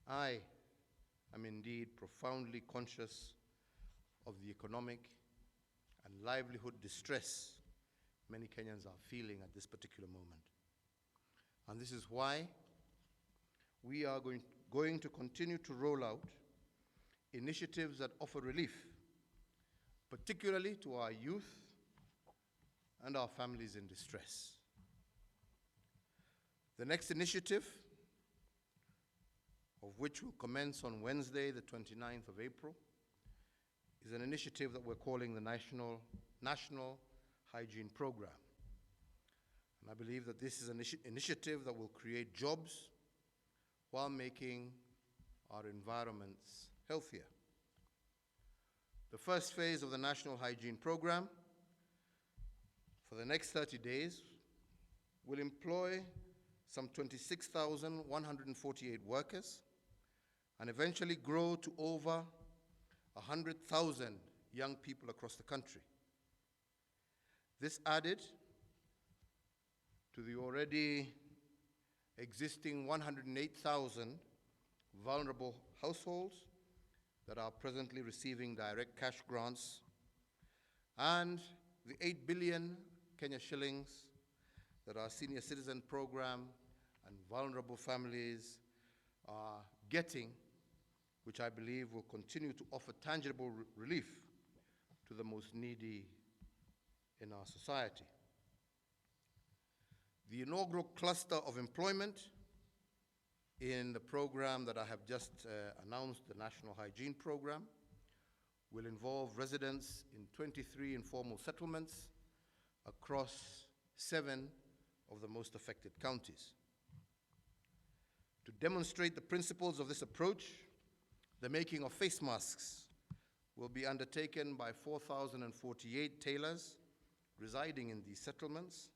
I am indeed profoundly conscious of the economic and livelihood distress many Kenyans are feeling at this particular moment. And this is why we are going to continue to roll out initiatives that offer relief, particularly to our youth and our families in distress. The next initiative, of which will commence on Wednesday, the 29th of April, is an initiative that we're calling the National Hygiene Programme. And I believe that this is an initiative that will create jobs while making our environments healthier. The first phase of the National Hygiene Programme for the next 30 days will employ some 26,148 workers and eventually grow to over 100,000 young people across the country. This added to the already existing 108,000 vulnerable households that are presently receiving direct cash grants, and the 8 billion Kenya shillings that our senior citizen program and vulnerable families are getting, which I believe will continue to offer tangible relief to the most needy in our society. The inaugural cluster of employment in the program that I have just announced, the National Hygiene Programme, will involve residents in 23 informal settlements across 7 of the most affected counties. To demonstrate the principles of this approach, the making of face masks will be undertaken by 4,048 tailors residing in these settlements,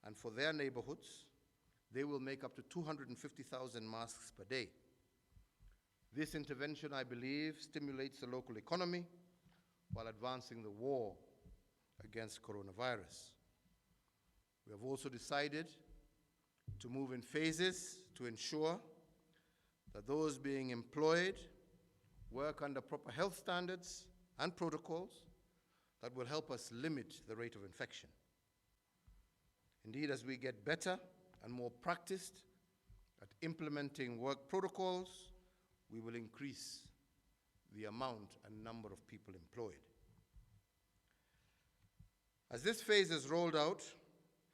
and for their neighborhoods, they will make up to 250,000 masks per day. This intervention, I believe, stimulates the local economy while advancing the war against coronavirus. We have also decided to move in phases to ensure that those being employed work under proper health standards and protocols that will help us limit the rate of infection. Indeed, as we get better and more practiced at implementing work protocols, we will increase the amount and number of people employed. As this phase is rolled out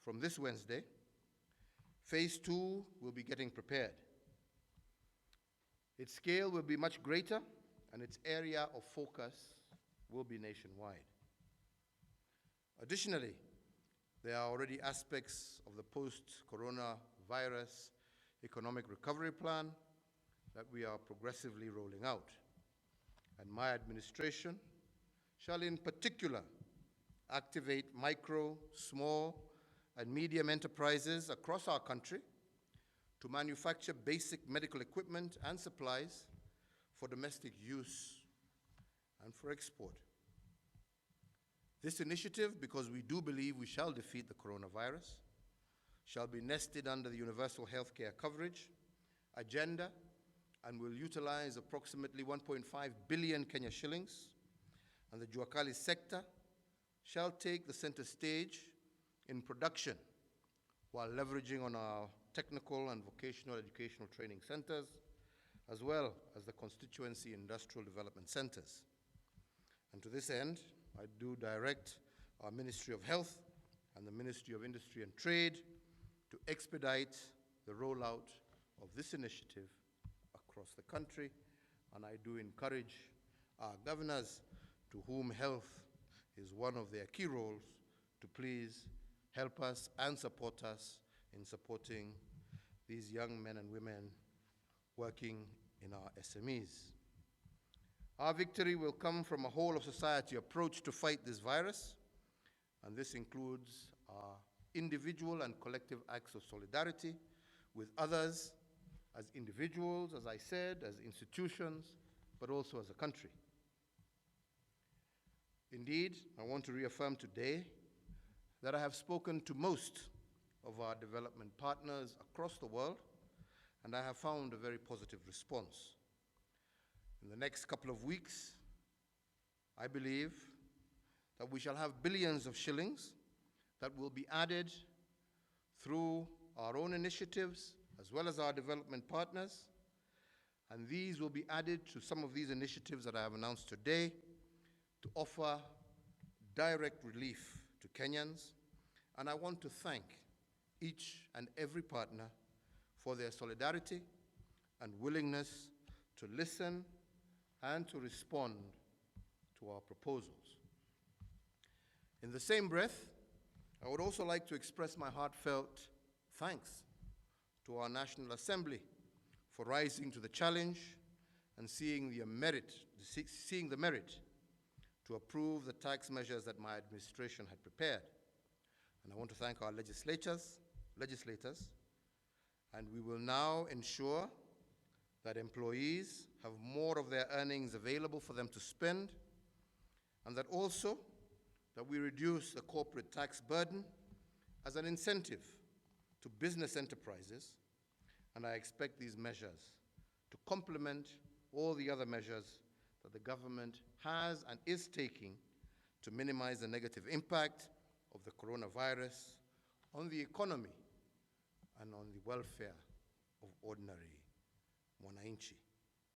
from this Wednesday, phase 2 will be getting prepared. Its scale will be much greater, and its area of focus will be nationwide. Additionally, there are already aspects of the post-coronavirus economic recovery plan that we are progressively rolling out. And my administration shall in particular activate micro, small, and medium enterprises across our country to manufacture basic medical equipment and supplies for domestic use and for export. This initiative, because we do believe we shall defeat the coronavirus, shall be nested under the universal healthcare coverage agenda and will utilize approximately 1.5 billion Kenya shillings, and the Juakali sector shall take the center stage in production while leveraging on our technical and vocational educational training centers, as well as the constituency industrial development centers. And to this end, I do direct our Ministry of Health and the Ministry of Industry and Trade to expedite the rollout of this initiative across the country, and I do encourage our governors, to whom health is one of their key roles, to please help us and support us in supporting these young men and women working in our SMEs. Our victory will come from a whole of society approach to fight this virus, and this includes our individual and collective acts of solidarity with others as individuals, as I said, as institutions, but also as a country. Indeed, I want to reaffirm today that I have spoken to most of our development partners across the world, and I have found a very positive response. In the next couple of weeks, I believe that we shall have billions of shillings that will be added through our own initiatives as well as our development partners, and these will be added to some of these initiatives that I have announced today to offer direct relief to Kenyans. And I want to thank each and every partner for their solidarity and willingness to listen and to respond to our proposals. In the same breath, I would also like to express my heartfelt thanks to our National Assembly for rising to the challenge and seeing the merit to approve the tax measures that my administration had prepared. And I want to thank our legislators, and we will now ensure that employees have more of their earnings available for them to spend, and that also that we reduce the corporate tax burden as an incentive to business enterprises. And I expect these measures to complement all the other measures that the government has and is taking to minimize the negative impact of the coronavirus on the economy and on the welfare of ordinary wananchi.